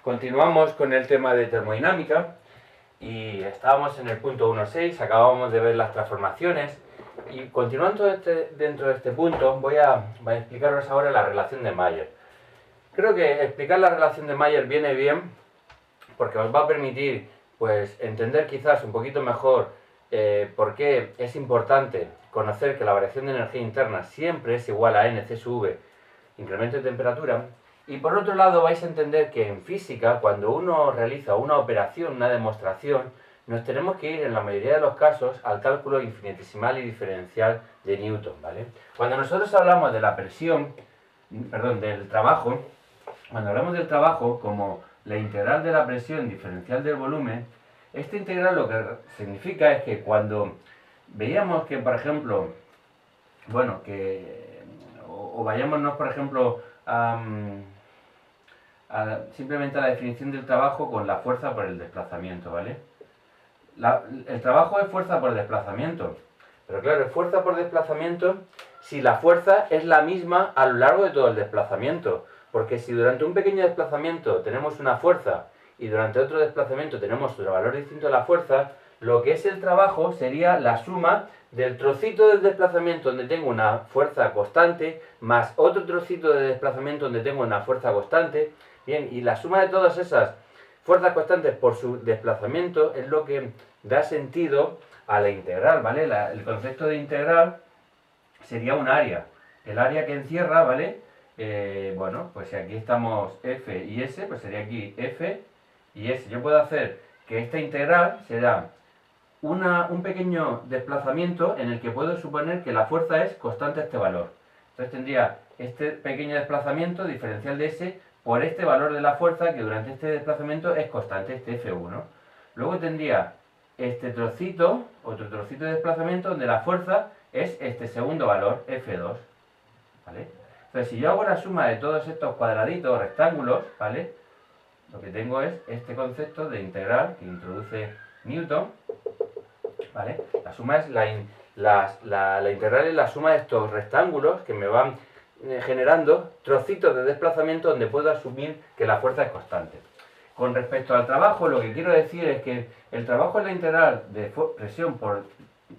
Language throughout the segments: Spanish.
Continuamos con el tema de termodinámica y estábamos en el punto 1.6, acabamos de ver las transformaciones y continuando dentro de este punto voy a explicaros ahora la relación de Mayer. Creo que explicar la relación de Mayer viene bien porque os va a permitir pues entender quizás un poquito mejor por qué es importante conocer que la variación de energía interna siempre es igual a n C sub v, incremento de temperatura. Y por otro lado vais a entender que en física, cuando uno realiza una operación, una demostración, nos tenemos que ir en la mayoría de los casos al cálculo infinitesimal y diferencial de Newton, ¿vale? Cuando nosotros hablamos de la presión, del trabajo, cuando hablamos del trabajo como la integral de la presión diferencial del volumen, esta integral lo que significa es que cuando veíamos que, por ejemplo, o vayámonos, por ejemplo, simplemente a la definición del trabajo con la fuerza por el desplazamiento, ¿vale? El trabajo es fuerza por desplazamiento, pero claro, es fuerza por desplazamiento si la fuerza es la misma a lo largo de todo el desplazamiento, porque si durante un pequeño desplazamiento tenemos una fuerza y durante otro desplazamiento tenemos otro valor distinto de la fuerza, lo que es el trabajo sería la suma del trocito del desplazamiento donde tengo una fuerza constante más otro trocito de desplazamiento donde tengo una fuerza constante. Bien, y la suma de todas esas fuerzas constantes por su desplazamiento es lo que da sentido a la integral, ¿vale? El concepto de integral sería un área. El área que encierra, ¿vale? Pues si aquí estamos F y S, pues sería aquí F y S. Yo puedo hacer que esta integral será un pequeño desplazamiento en el que puedo suponer que la fuerza es constante a este valor. Entonces tendría este pequeño desplazamiento diferencial de S por este valor de la fuerza que durante este desplazamiento es constante, este F1. Luego tendría este trocito, otro trocito de desplazamiento donde la fuerza es este segundo valor, F2. ¿Vale? Entonces si yo hago la suma de todos estos cuadraditos, rectángulos, ¿vale? Lo que tengo es este concepto de integral que introduce Newton, ¿vale? La suma es la integral es la suma de estos rectángulos que me van generando trocitos de desplazamiento donde puedo asumir que la fuerza es constante. Con respecto al trabajo, lo que quiero decir es que el trabajo es la integral de presión por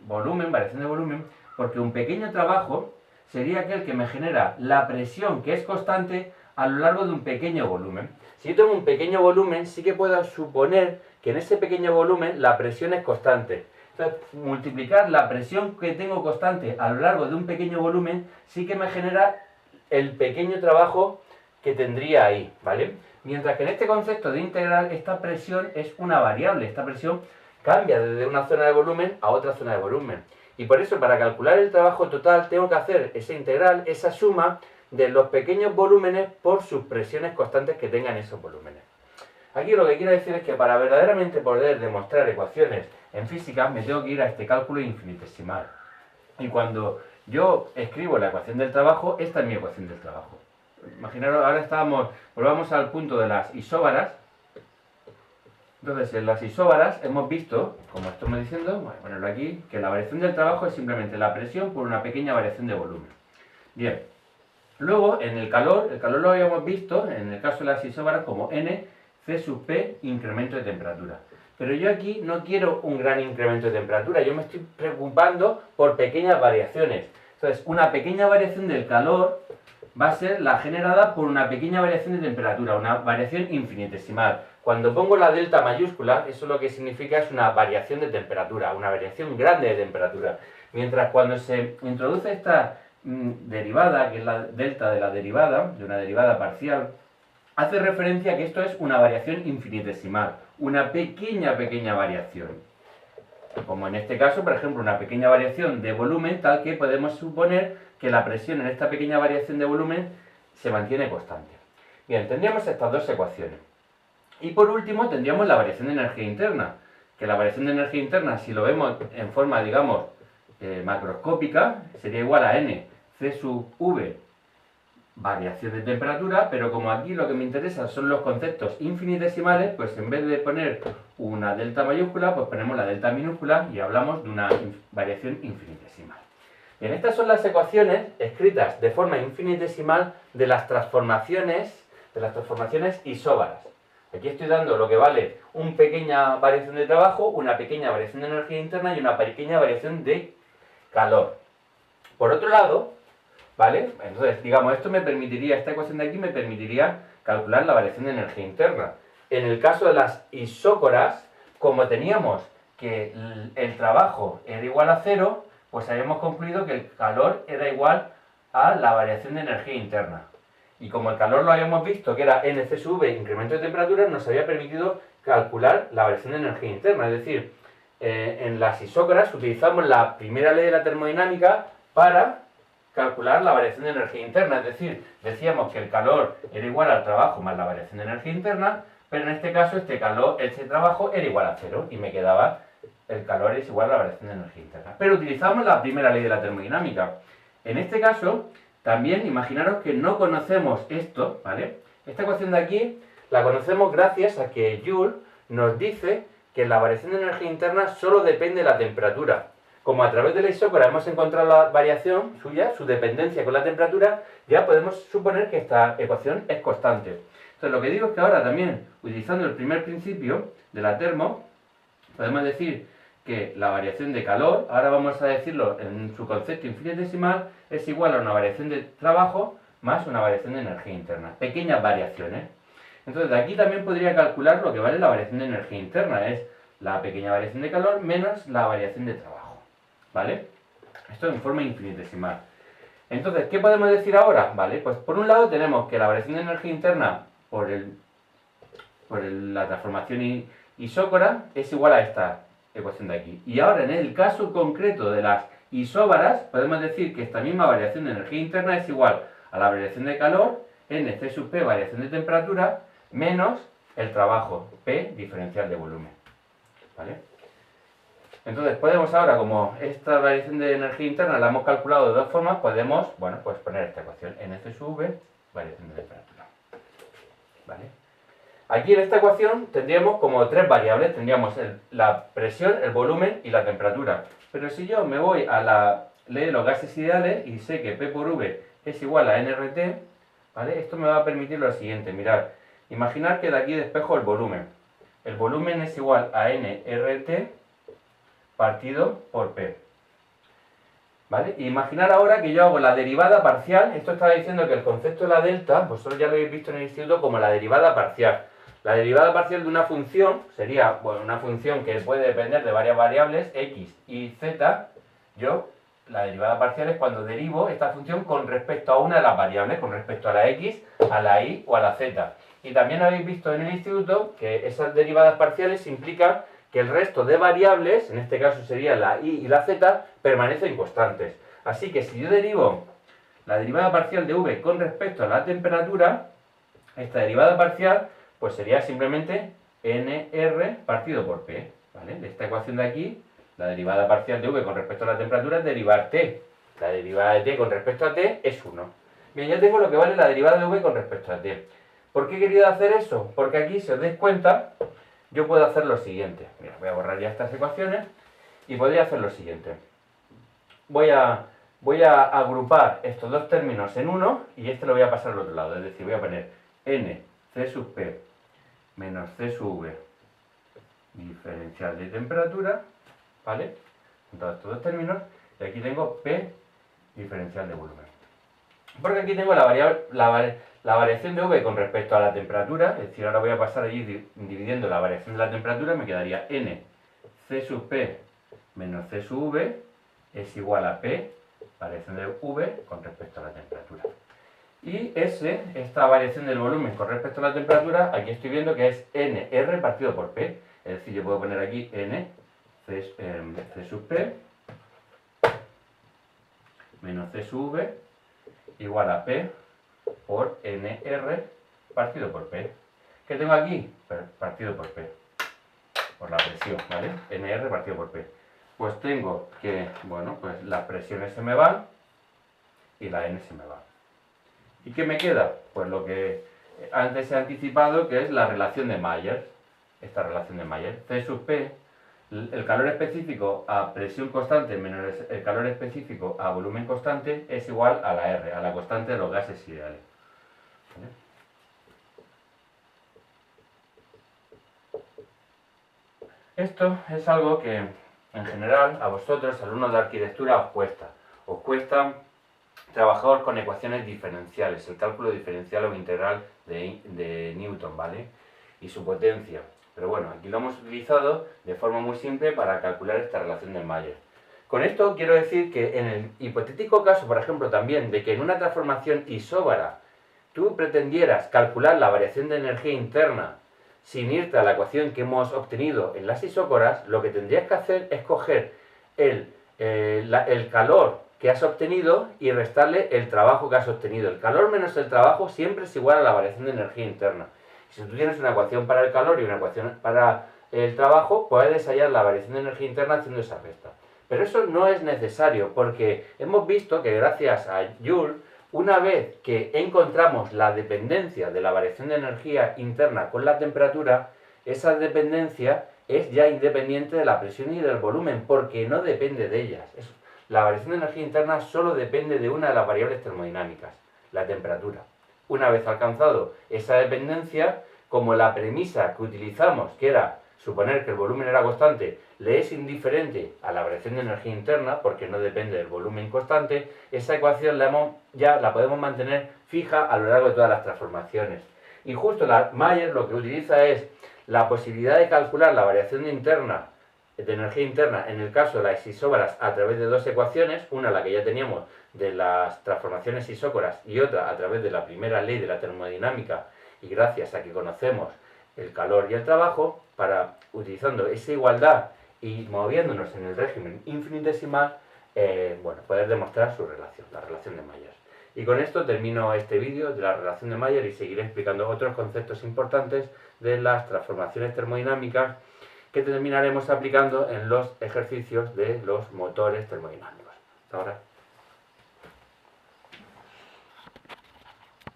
volumen, variación de volumen, porque un pequeño trabajo sería aquel que me genera la presión que es constante a lo largo de un pequeño volumen. Si yo tengo un pequeño volumen, sí que puedo suponer que en ese pequeño volumen la presión es constante. Entonces, multiplicar la presión que tengo constante a lo largo de un pequeño volumen sí que me genera el pequeño trabajo que tendría ahí, ¿vale? Mientras que en este concepto de integral, esta presión es una variable. Esta presión cambia desde una zona de volumen a otra zona de volumen. Y por eso, para calcular el trabajo total, tengo que hacer esa integral, esa suma de los pequeños volúmenes por sus presiones constantes que tengan esos volúmenes. Aquí lo que quiero decir es que para verdaderamente poder demostrar ecuaciones en física me tengo que ir a este cálculo infinitesimal. Y cuando yo escribo la ecuación del trabajo, esta es mi ecuación del trabajo. Imaginaros, ahora volvamos al punto de las isóbaras. Entonces, en las isóbaras hemos visto, como estamos diciendo, voy a ponerlo aquí, que la variación del trabajo es simplemente la presión por una pequeña variación de volumen. Bien, luego en el calor lo habíamos visto, en el caso de las isóbaras, como n C sub P, incremento de temperatura. Pero yo aquí no quiero un gran incremento de temperatura, yo me estoy preocupando por pequeñas variaciones. Entonces, una pequeña variación del calor va a ser la generada por una pequeña variación de temperatura, una variación infinitesimal. Cuando pongo la delta mayúscula, eso lo que significa es una variación de temperatura, una variación grande de temperatura. Mientras cuando se introduce esta derivada, que es la delta de la derivada, de una derivada parcial, hace referencia a que esto es una variación infinitesimal, una pequeña variación. Como en este caso, por ejemplo, una pequeña variación de volumen, tal que podemos suponer que la presión en esta pequeña variación de volumen se mantiene constante. Bien, tendríamos estas dos ecuaciones. Y por último, tendríamos la variación de energía interna, que la variación de energía interna, si lo vemos en forma, digamos, macroscópica, sería igual a n C sub v, variación de temperatura, pero como aquí lo que me interesa son los conceptos infinitesimales, pues en vez de poner una delta mayúscula, pues ponemos la delta minúscula y hablamos de una variación infinitesimal. Bien, estas son las ecuaciones escritas de forma infinitesimal de las transformaciones isóbaras. Aquí estoy dando lo que vale una pequeña variación de trabajo, una pequeña variación de energía interna y una pequeña variación de calor. Por otro lado, ¿vale? Entonces, digamos, esta ecuación de aquí me permitiría calcular la variación de energía interna. En el caso de las isócoras, como teníamos que el trabajo era igual a 0, pues habíamos concluido que el calor era igual a la variación de energía interna. Y como el calor lo habíamos visto que era Nc sub V, incremento de temperatura, nos había permitido calcular la variación de energía interna. Es decir, en las isócoras utilizamos la primera ley de la termodinámica para calcular la variación de energía interna. Es decir, decíamos que el calor era igual al trabajo más la variación de energía interna, pero en este caso este trabajo era igual a 0 y me quedaba el calor es igual a la variación de energía interna. Pero utilizamos la primera ley de la termodinámica. En este caso, también imaginaros que no conocemos esto, ¿vale? Esta ecuación de aquí la conocemos gracias a que Joule nos dice que la variación de energía interna solo depende de la temperatura. Como a través de la isócora hemos encontrado la variación suya, su dependencia con la temperatura, ya podemos suponer que esta ecuación es constante. Entonces lo que digo es que ahora también, utilizando el primer principio de la termo, podemos decir que la variación de calor, ahora vamos a decirlo en su concepto infinitesimal, es igual a una variación de trabajo más una variación de energía interna. Pequeñas variaciones. Entonces de aquí también podría calcular lo que vale la variación de energía interna. Es la pequeña variación de calor menos la variación de trabajo. ¿Vale? Esto en forma infinitesimal. Entonces, ¿qué podemos decir ahora? Vale, pues por un lado tenemos que la variación de energía interna por la transformación isócora es igual a esta ecuación de aquí. Y ahora en el caso concreto de las isóbaras, podemos decir que esta misma variación de energía interna es igual a la variación de calor, Nc sub P, variación de temperatura, menos el trabajo, P, diferencial de volumen. ¿Vale? Entonces podemos ahora, como esta variación de energía interna la hemos calculado de dos formas, podemos, bueno, pues poner esta ecuación, Nc sub V, variación de temperatura. ¿Vale? Aquí en esta ecuación tendríamos como tres variables, tendríamos la presión, el volumen y la temperatura. Pero si yo me voy a la ley de los gases ideales y sé que P por V es igual a nRT, ¿vale? Esto me va a permitir lo siguiente, mirad, imaginar que de aquí despejo el volumen. El volumen es igual a nRT partido por P. ¿Vale? E imaginar ahora que yo hago la derivada parcial. Esto estaba diciendo que el concepto de la delta, vosotros ya lo habéis visto en el instituto como la derivada parcial. La derivada parcial de una función sería, bueno, una función que puede depender de varias variables, x y z. La derivada parcial es cuando derivo esta función con respecto a una de las variables, con respecto a la x, a la y o a la z. Y también habéis visto en el instituto que esas derivadas parciales implican que el resto de variables, en este caso sería la y la z, permanecen constantes. Así que si yo derivo la derivada parcial de v con respecto a la temperatura, esta derivada parcial pues sería simplemente nr partido por p. ¿Vale? De esta ecuación de aquí, la derivada parcial de v con respecto a la temperatura es derivar t. La derivada de t con respecto a t es 1. Bien, ya tengo lo que vale la derivada de v con respecto a t. ¿Por qué he querido hacer eso? Porque aquí, si os dais cuenta, yo puedo hacer lo siguiente. Mira, voy a borrar ya estas ecuaciones y podría hacer lo siguiente. Voy a agrupar estos dos términos en uno y este lo voy a pasar al otro lado. Es decir, voy a poner n c sub p menos c sub v diferencial de temperatura, ¿vale? Juntados estos dos términos, y aquí tengo p diferencial de volumen. Porque aquí tengo la variación de v con respecto a la temperatura, es decir, ahora voy a pasar allí dividiendo la variación de la temperatura, me quedaría n c sub p menos c sub v es igual a p, variación de v con respecto a la temperatura. Y S, esta variación del volumen con respecto a la temperatura, aquí estoy viendo que es nr partido por p. Es decir, yo puedo poner aquí n c sub p menos c sub v igual a p por nr partido por p. ¿Qué tengo aquí? Partido por p, por la presión, ¿vale? nr partido por p. Pues tengo que, bueno, pues las presiones se me van y la n se me va. ¿Y qué me queda? Pues lo que antes he anticipado, que es la relación de Mayer. Esta relación de Mayer. C sub P, el calor específico a presión constante menos el calor específico a volumen constante es igual a la R, a la constante de los gases ideales. ¿Vale? Esto es algo que en general a vosotros, alumnos de arquitectura, os cuesta. Os cuesta trabajar con ecuaciones diferenciales, el cálculo diferencial o integral de Newton, ¿vale? Y su potencia. Pero bueno, aquí lo hemos utilizado de forma muy simple para calcular esta relación de Mayer. Con esto quiero decir que en el hipotético caso, por ejemplo, también de que en una transformación isóbara tú pretendieras calcular la variación de energía interna sin irte a la ecuación que hemos obtenido en las isócoras, lo que tendrías que hacer es coger el calor que has obtenido y restarle el trabajo que has obtenido. El calor menos el trabajo siempre es igual a la variación de energía interna. Si tú tienes una ecuación para el calor y una ecuación para el trabajo, puedes hallar la variación de energía interna haciendo esa resta. Pero eso no es necesario, porque hemos visto que gracias a Joule, una vez que encontramos la dependencia de la variación de energía interna con la temperatura, esa dependencia es ya independiente de la presión y del volumen, porque no depende de ellas. La variación de energía interna solo depende de una de las variables termodinámicas, la temperatura. Una vez alcanzado esa dependencia, como la premisa que utilizamos, que era suponer que el volumen era constante, le es indiferente a la variación de energía interna, porque no depende del volumen constante, esa ecuación ya la podemos mantener fija a lo largo de todas las transformaciones. Y justo Mayer lo que utiliza es la posibilidad de calcular la variación de energía interna en el caso de las isóbaras a través de dos ecuaciones, una la que ya teníamos de las transformaciones isócoras y otra a través de la primera ley de la termodinámica, y gracias a que conocemos el calor y el trabajo, para utilizando esa igualdad y moviéndonos en el régimen infinitesimal, poder demostrar su relación, la relación de Mayer. Y con esto termino este vídeo de la relación de Mayer y seguiré explicando otros conceptos importantes de las transformaciones termodinámicas que terminaremos aplicando en los ejercicios de los motores termodinámicos. Hasta ahora.